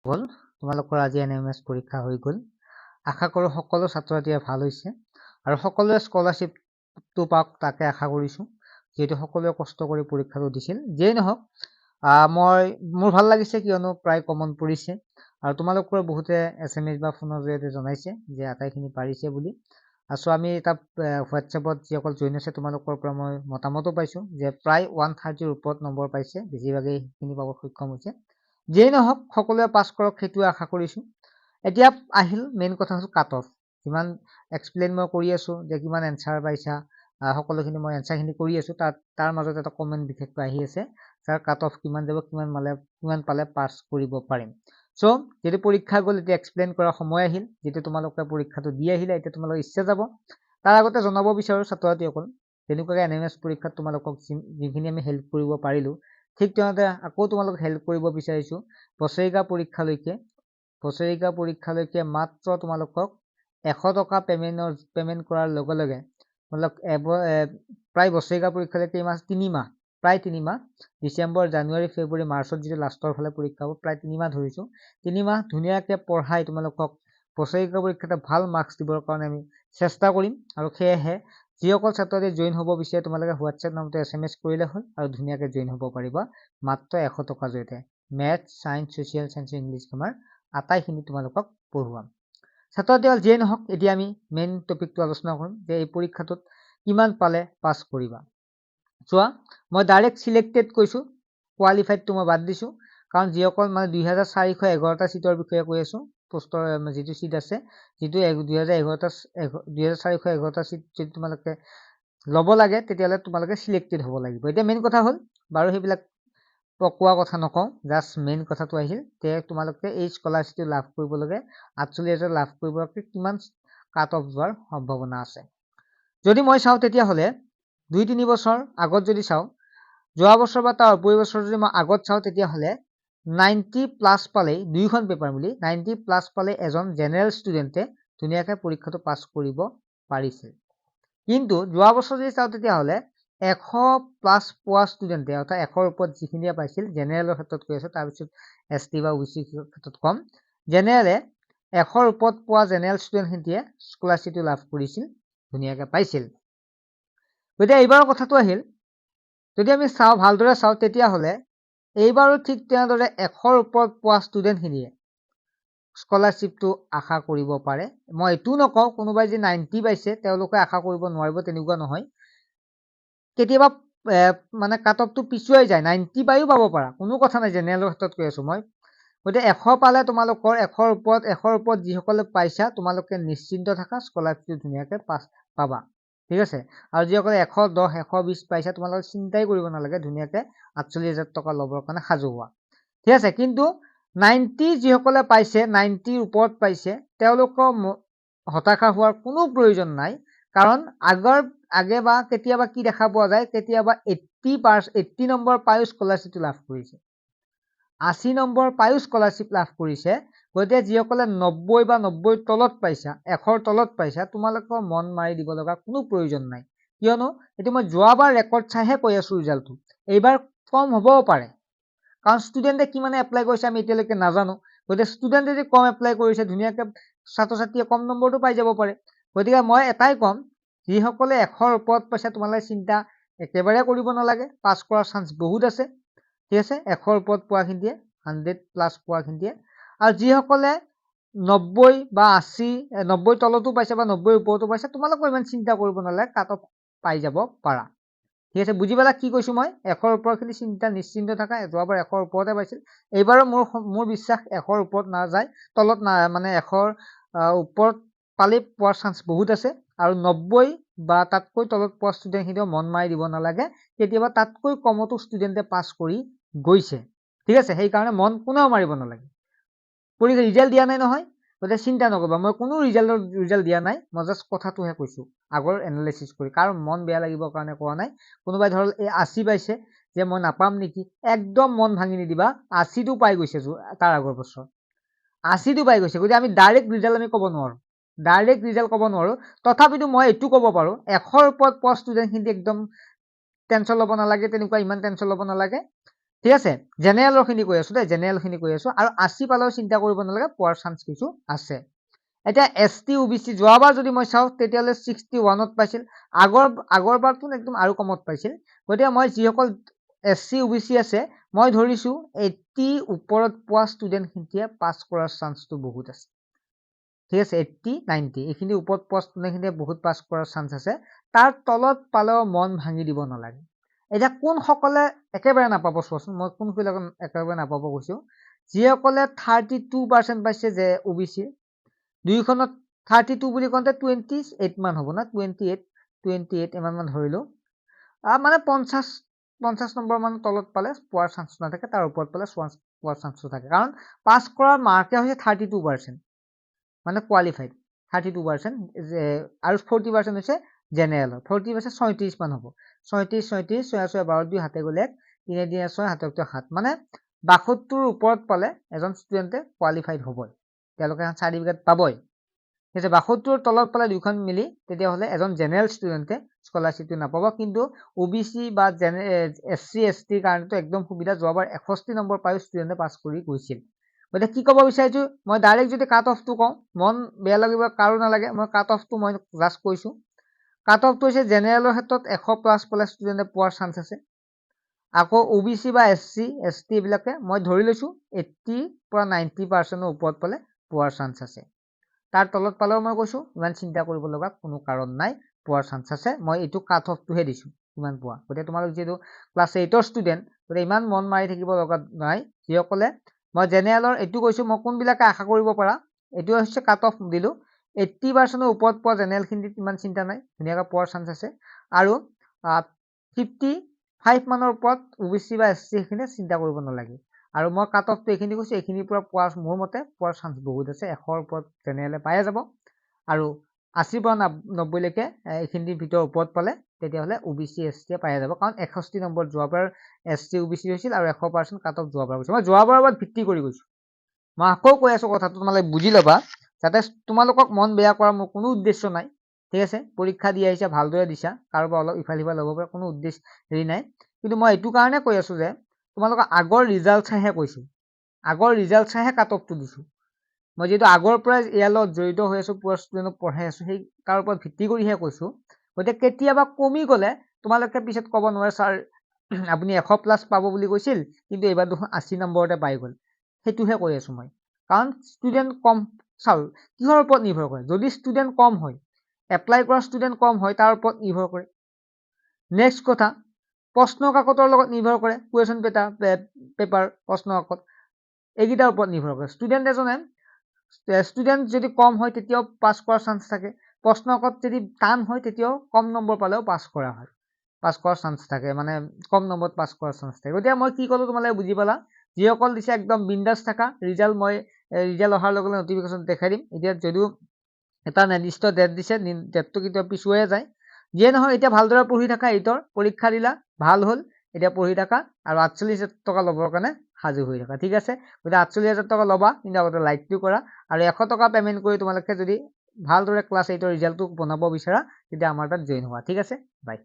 হ'ল তোমালোকৰ আজি এনএমএছ পৰীক্ষা হৈ গ'ল। আশা কৰোঁ সকলো ছাত্ৰ ছাত্ৰীয়ে ভাল হৈছে আৰু সকলোৱে স্কলাৰশ্বিপটো পাওক তাকে আশা কৰিছোঁ, যিহেতু সকলোৱে কষ্ট কৰি পৰীক্ষাটো দিছিল। যিয়েই নহওক মোৰ ভাল লাগিছে কিয়নো প্ৰায় কমন পৰিছে আৰু তোমালোকৰ বহুতে SMS বা ফোনৰ জৰিয়তে জনাইছে যে আটাইখিনি পাৰিছে বুলি। চ' আমি তাত হোৱাটছএপত যিসকল জইন আছে তোমালোকৰ পৰা মই মতামতো পাইছোঁ যে প্ৰায় 130ৰ ওপৰত নম্বৰ পাইছে, বেছিভাগেই সেইখিনি পাব সক্ষম হৈছে। যিয়েই নহওক সকলোৱে পাছ কৰক সেইটোৱে আশা কৰিছোঁ। এতিয়া আহিল মেইন কথা হ'ল কাট অফ। যিমান এক্সপ্লেইন মই কৰি আছোঁ যে কিমান এনচাৰ পাইছা, সকলোখিনি মই এনচাৰখিনি কৰি আছোঁ, তাৰ মাজত এটা কমেণ্ট বিশেষকৈ আহি আছে যাৰ কাট অফ কিমান যাব, কিমান পালে পাছ কৰিব পাৰিম। চ' যিটো পৰীক্ষা গ'ল এতিয়া এক্সপ্লেইন কৰাৰ সময় আহিল, যিটো তোমালোকে পৰীক্ষাটো দি আহিলে এতিয়া তোমালোকৰ ইচ্ছা যাব। তাৰ আগতে জনাব বিচাৰোঁ ছাত্ৰ ছাত্ৰীসকল, তেনেকুৱাকৈ এনএমএছ পৰীক্ষাত তোমালোকক যিখিনি আমি হেল্প কৰিব পাৰিলোঁ, ঠিক তেনেদৰে আকৌ তোমালোকক হেল্প কৰিব বিচাৰিছোঁ। বছৰেকীয়া পৰীক্ষালৈকে মাত্ৰ তোমালোকক 100 টকা পেমেণ্ট কৰাৰ লগে লগে তোমালোক প্ৰায় বছৰেকীয়া পৰীক্ষালৈকে প্ৰায় 3 মাহ, ডিচেম্বৰ, জানুৱাৰী, ফেব্ৰুৱাৰী, মাৰ্চত যিটো লাষ্টৰ ফালে পৰীক্ষা হ'ব, প্ৰায় 3 মাহ ধৰিছোঁ। 3 মাহ ধুনীয়াকৈ পঢ়াই তোমালোকক বছৰেকীয়া পৰীক্ষাতে ভাল মাৰ্কছ দিবৰ কাৰণে আমি চেষ্টা কৰিম। আৰু সেয়েহে যিসকল ছাত্ৰ ছাত্ৰী জইন হ'ব বিচাৰে তোমালোকে হোৱাটছএপ নামটো SMS কৰিলে হ'ল আৰু ধুনীয়াকৈ জইন হ'ব পাৰিবা মাত্ৰ 100 টকাৰ জৰিয়তে। Maths, science, social science, English grammar আটাইখিনি তোমালোকক পঢ়ুৱাম। ছাত্ৰ ছাত্ৰীসকল যিয়েই নহওক এতিয়া আমি মেইন টপিকটো আলোচনা কৰিম যে এই পৰীক্ষাটোত কিমান পালে পাছ কৰিবা। চোৱা, মই ডাইৰেক্ট চিলেক্টেড কৈছোঁ, কোৱালিফাইডটো মই বাদ দিছোঁ, কাৰণ যিসকল 2411টা ছিটৰ বিষয়ে কৈ আছোঁ, পোষ্টৰ যিটো ছিট আছে, যিটো 2411টা ছিট যদি তোমালোকে ল'ব লাগে তেতিয়াহ'লে তোমালোকে চিলেক্টেড হ'ব লাগিব। এতিয়া মেইন কথা হ'ল বাৰু সেইবিলাক কোৱা কথা নকওঁ, জাষ্ট মেইন কথাটো আহিল যে তোমালোকে এই স্কলাৰশ্বিপটো লাভ কৰিব লাগে, 48,000 লাভ কৰিবলৈকে কিমান কাট অফ যোৱাৰ সম্ভাৱনা আছে। যদি মই চাওঁ তেতিয়াহ'লে 2-3 বছৰ আগত যদি চাওঁ, যোৱা বছৰ বা তাৰ উপৰি বছৰ যদি মই আগত চাওঁ তেতিয়াহ'লে 90+ পালেই, 2খন পেপাৰ মিলি 90+ পালে এজন জেনেৰেল ষ্টুডেণ্টে ধুনীয়াকৈ পৰীক্ষাটো পাছ কৰিব পাৰিছিল। কিন্তু যোৱা বছৰ যদি চাওঁ তেতিয়াহ'লে 100+ পোৱা ষ্টুডেণ্টে, অৰ্থাৎ 100ৰ ওপৰত যিখিনিয়ে পাইছিল, জেনেৰেলৰ ক্ষেত্ৰত কৈ আছোঁ, তাৰপিছত ST বা OBC ক্ষেত্ৰত কম, জেনেৰেলে 100ৰ ওপৰত পোৱা জেনেৰেল ষ্টুডেণ্টখিনিয়ে স্কলাৰশ্বিপটো লাভ কৰিছিল, ধুনীয়াকৈ পাইছিল। গতিকে এইবাৰৰ কথাটো আহিল, যদি আমি চাওঁ ভালদৰে চাওঁ তেতিয়াহ'লে এইবাৰো ঠিক তেনেদৰে 100ৰ ওপৰত পোৱা ষ্টুডেণ্টখিনিয়ে স্কলাৰশ্বিপটো আশা কৰিব পাৰে। মই এইটোও নকওঁ কোনোবাই যে 90 পাইছে তেওঁলোকে আশা কৰিব নোৱাৰিব, তেনেকুৱা নহয়। কেতিয়াবা কাট অফটো পিছুৱাই যায়, 90 পায়ো পাব পাৰা, কোনো কথা নাই, জেনেৰেলৰ ক্ষেত্ৰত কৈ আছোঁ মই। গতিকে 100 পালে তোমালোকৰ 100ৰ ওপৰত যিসকলে পাইছা তোমালোকে নিশ্চিন্ত থাকা, স্কলাৰশ্বিপটো ধুনীয়াকৈ পাবা, ঠিক আছে। আৰু যিসকলে 110, 120 পাইছা তোমালোকে চিন্তাই কৰিব নালাগে, ধুনীয়াকৈ 48,000 টকা ল'বৰ কাৰণে সাজু হোৱা, ঠিক আছে। কিন্তু 90 যিসকলে পাইছে, 90ৰ ওপৰত পাইছে, তেওঁলোকৰ হতাশা হোৱাৰ কোনো প্ৰয়োজন নাই, কাৰণ আগে বা কেতিয়াবা কি দেখা পোৱা যায়, কেতিয়াবা 80 নম্বৰ পায়ো স্কলাৰশ্বিপটো লাভ কৰিছে, 80 নম্বৰ পায়ো স্কলাৰশ্বিপ লাভ কৰিছে। গতিকে যিসকলে 90 বা 90ৰ তলত পাইছা, 100ৰ তলত পাইছা, তোমালোকৰ মন মাৰি দিব লগা কোনো প্ৰয়োজন নাই, কিয়নো এইটো মই যোৱাবাৰ ৰেকৰ্ড চাইহে কৈ আছোঁ ৰিজাল্টটো। এইবাৰ কম হ'বও পাৰে, কাৰণ ষ্টুডেণ্টে কিমানে এপ্লাই কৰিছে আমি এতিয়ালৈকে নাজানো। গতিকে ষ্টুডেণ্টে যদি কম এপ্লাই কৰিছে, ধুনীয়াকৈ ছাত্ৰ ছাত্ৰীয়ে কম নম্বৰটো পাই যাব পাৰে। গতিকে মই এটাই ক'ম, যিসকলে 100ৰ ওপৰত পাইছে তোমালোকে চিন্তা একেবাৰে কৰিব নালাগে, পাছ কৰাৰ চান্স বহুত আছে, ঠিক আছে। 100ৰ ওপৰত পোৱাখিনিয়ে, 100+ পোৱাখিনিয়ে, আৰু যিসকলে 90 বা 80, 90ৰ তলতো পাইছে বা 90ৰ ওপৰতো পাইছে, তোমালোকৰ ইমান চিন্তা কৰিব নালাগে, কাট অফ পাই যাব পাৰা, ঠিক আছে। বুজি পালা কি কৈছোঁ মই? 100ৰ ওপৰখিনি নিশ্চিন্ত থাকা, যোৱাবাৰ 100ৰ ওপৰতে পাইছিল, এইবাৰো মোৰ বিশ্বাস 100ৰ ওপৰত নাযায়, তলত 100ৰ ওপৰত পালেই পোৱাৰ চান্স বহুত আছে। আৰু 90 বা তাতকৈ তলত পোৱা ষ্টুডেণ্টখিনিও মন মাৰি দিব নালাগে, কেতিয়াবা তাতকৈ কমতো ষ্টুডেণ্টে পাছ কৰি গৈছে, ঠিক আছে। সেইকাৰণে মন কোনেও মাৰিব নালাগে। পৰীক্ষা ৰিজাল্ট দিয়া নাই নহয়, গতিকে চিন্তা নকৰিবা, মই কোনো ৰিজাল্ট দিয়া নাই, মই জাষ্ট কথাটোহে কৈছোঁ আগৰ এনালাইচিছ কৰি, কাৰণ মন বেয়া লাগিবৰ কাৰণে কোৱা নাই। কোনোবাই ধৰক 80 পাইছে যে মই নাপাম নেকি, একদম মন ভাঙি নিদিবা, 80টো পাই গৈছে তাৰ আগৰ বছৰ, 80টো পাই গৈছে। গতিকে আমি ডাইৰেক্ট ৰিজাল্ট আমি ক'ব নোৱাৰোঁ, তথাপিতো মই এইটো ক'ব পাৰোঁ, 100ৰ ওপৰত পোৱা ষ্টুডেণ্টখিনি একদম টেনশ্যন ল'ব নালাগে, ইমান টেনশ্যন ল'ব নালাগে। ঠিক আছে, জেনেৰেলৰখিনি কৈ আছো দেই, জেনেৰেলখিনি কৈ আছো। আৰু 80 পালেও চিন্তা কৰিব নালাগে, পোৱাৰ চান্স কিছু আছে। এতিয়া ST OBC যোৱাবাৰ যদি মই চাওঁ তেতিয়াহ'লে 61ত পাইছিল, আগৰবাৰতো একদম আৰু কমত পাইছিল। গতিকে মই যিসকল SC OBC আছে মই ধৰিছো 80 ওপৰত পোৱা ষ্টুডেণ্টখিনিয়ে পাছ কৰাৰ চান্সটো বহুত আছে। ঠিক আছে, 80 90 এইখিনি ওপৰত পোৱা ষ্টুডেণ্টখিনিয়ে বহুত পাছ কৰাৰ চান্স আছে। তাৰ তলত পালেও মন ভাঙি দিব নালাগে। এতিয়া কোনসকলে একেবাৰে নাপাব চোৱাচোন, মই কোনবিলাক একেবাৰে নাপাব কৈছো। যিসকলে 32% পাইছে যে OBC, দুইখনত 32 বুলি কওঁতে 28 মান হ'ব না, 28 ইমান মান ধৰিলো। মানে 50 নম্বৰ মান তলত পালে পোৱাৰ চান্স নাথাকে, তাৰ ওপৰত পালে পোৱাৰ চান্সটো থাকে। কাৰণ পাছ কৰাৰ মাৰ্কে হৈছে 32%, মানে কোৱালিফাইড 32%, আৰু 40% হৈছে জেনেৰেলৰ। 40 হৈছে 36 মান হ'ব। 36 36 6 6 12 2 হাতে গ'লে 3 3 6 7 7, মানে 62ৰ ওপৰত পালে এজন ষ্টুডেণ্টে কোৱালিফাইড হ'বই, তেওঁলোকে চাৰ্টিফিকেট পাবই। ঠিক আছে, 62ৰ তলত পালে দুইখন মিলি তেতিয়াহ'লে এজন জেনেৰেল ষ্টুডেণ্টে স্কলাৰশ্বিপটো নাপাব। কিন্তু OBC বা SC ST কাৰণেতো একদম সুবিধা, যোৱাবাৰ 61 নম্বৰ পাই ষ্টুডেণ্টে পাছ কৰি গৈছিল। গতিকে কি ক'ব বিচাৰিছো, মই ডাইৰেক্ট যদি কাট অফটো কওঁ, মন বেয়া লাগিব কাৰো নালাগে, মই কাট অফটো মই জাষ্ট কৈছো। কাট অফটো হৈছে জেনেৰেলৰ ক্ষেত্ৰত 100 প্লাছ পালে ষ্টুডেণ্টে পোৱাৰ চান্স আছে। আকৌ OBC বা SC ST এইবিলাকে মই ধৰি লৈছো 80 পৰা 90%ৰ ওপৰত পালে পোৱাৰ চান্স আছে। তাৰ তলত পালেও মই কৈছো ইমান চিন্তা কৰিব লগা কোনো কাৰণ নাই, পোৱাৰ চান্স আছে। মই এইটো কাট অফটোহে দিছো কিমান পোৱা। গতিকে তোমালোক যিহেতু ক্লাছ 8ৰ ষ্টুডেণ্ট, গতিকে ইমান মন মাৰি থাকিব লগা নাই। যিসকলে মই জেনেৰেলৰ এইটো কৈছো, মই কোনবিলাকে আশা কৰিব পাৰা এইটো হৈছে কাট অফ দিলো। 80%ৰ ওপৰত পোৱা জেনেৰেলখিনিত ইমান চিন্তা নাই, ধুনীয়াকৈ পোৱাৰ চান্স আছে। আৰু 55 মানৰ ওপৰত OBC বা SC সেইখিনি চিন্তা কৰিব নালাগে। আৰু মই কাট অফটো এইখিনি কৈছো, এইখিনিৰ পৰা পোৱাৰ মোৰ মতে পোৱাৰ চান্স বহুত আছে। 100ৰ ওপৰত জেনেৰেলে পায়ে যাব, আৰু 80 পৰা 90লৈকে এইখিনিৰ ভিতৰৰ ওপৰত পালে তেতিয়াহ'লে OBC SC পায়ে যাব। কাৰণ 61 নম্বৰ যোৱাবাৰ SC OBC হৈছিল, আৰু 100% কাট অফ যোৱাবাৰ গৈছে। মই যোৱাবাৰৰ ওপৰত ভিত্তি কৰি গৈছো। মই আকৌ কৈ আছো কথাটো তোমালোকে বুজি ল'বা, যাতে তোমালোকক মন বেয়া কৰাৰ মোৰ কোনো উদ্দেশ্য নাই। ঠিক আছে, পৰীক্ষা দি আহিছা, ভালদৰে দিছা, কাৰোবাৰ অলপ ইফাল সিফাল হ'ব পাৰে, কোনো উদ্দেশ্য হেৰি নাই। কিন্তু মই এইটো কাৰণে কৈ আছো যে তোমালোকৰ আগৰ ৰিজাল্ট চাইহে কৈছো, আগৰ ৰিজাল্ট চাইহে কাট অফটো দিছো। মই যিহেতু আগৰ পৰাই ইয়াৰ লগত জড়িত হৈ আছো, পুৰা ষ্টুডেণ্টক পঢ়াই আছো, সেই তাৰ ওপৰত ভিত্তি কৰিহে কৈছো। গতিকে কেতিয়াবা কমি গ'লে তোমালোকে পিছত ক'ব নোৱাৰে ছাৰ আপুনি 100 প্লাছ পাব বুলি কৈছিল, কিন্তু এইবাৰ দেখোন 80 নম্বৰতে পাই গ'ল। সেইটোহে কৈ আছো মই। কাৰণ ষ্টুডেণ্ট কম, চাওক কিহৰ ওপৰত নিৰ্ভৰ কৰে, যদি ষ্টুডেণ্ট কম হয়, এপ্লাই কৰা ষ্টুডেণ্ট কম হয়, তাৰ ওপৰত নিৰ্ভৰ কৰে। নেক্সট কথা, প্ৰশ্ন কাকতৰ লগত নিৰ্ভৰ কৰে, কুৱেশ্যন পেপাৰ প্ৰশ্ন কাকত, এইকেইটাৰ ওপৰত নিৰ্ভৰ কৰে। ষ্টুডেণ্ট যদি কম হয় তেতিয়াও পাছ কৰাৰ চান্স থাকে। প্ৰশ্ন কাকত যদি টান হয় তেতিয়াও কম নম্বৰ পালেও পাছ কৰা হয়, পাছ কৰাৰ চান্স থাকে, মানে কম নম্বৰত পাছ কৰাৰ চান্স থাকে। গতিকে মই কি ক'লো তোমালোকে বুজি পালা। যিসকল দিছে একদম বিন্দাছ থাকা, ৰিজাল্ট মই অহাৰ লগে লগে নটিফিকেশ্যন দেখাই দিম। এতিয়া যদিও এটা নিৰ্দিষ্ট ডেট দিছে, ডেটটো কেতিয়াবা পিছুৱাই যায়। যিয়ে নহয় এতিয়া ভালদৰে পঢ়ি থাকা, 8ৰ পৰীক্ষা দিলা, ভাল হ'ল, এতিয়া পঢ়ি থাকা, আৰু 48,000 টকা ল'বৰ কাৰণে সাজু হৈ থাকা। ঠিক আছে, গতিকে 48,000 টকা ল'বা, কিন্তু আগতে লাইকটো কৰা, আৰু 100 টকা পেমেণ্ট কৰি তোমালোকে যদি ভালদৰে ক্লাছ 8ৰ ৰিজাল্টটো বনাব বিচাৰা, তেতিয়া আমাৰ তাত জইন হোৱা। ঠিক আছে, বাই।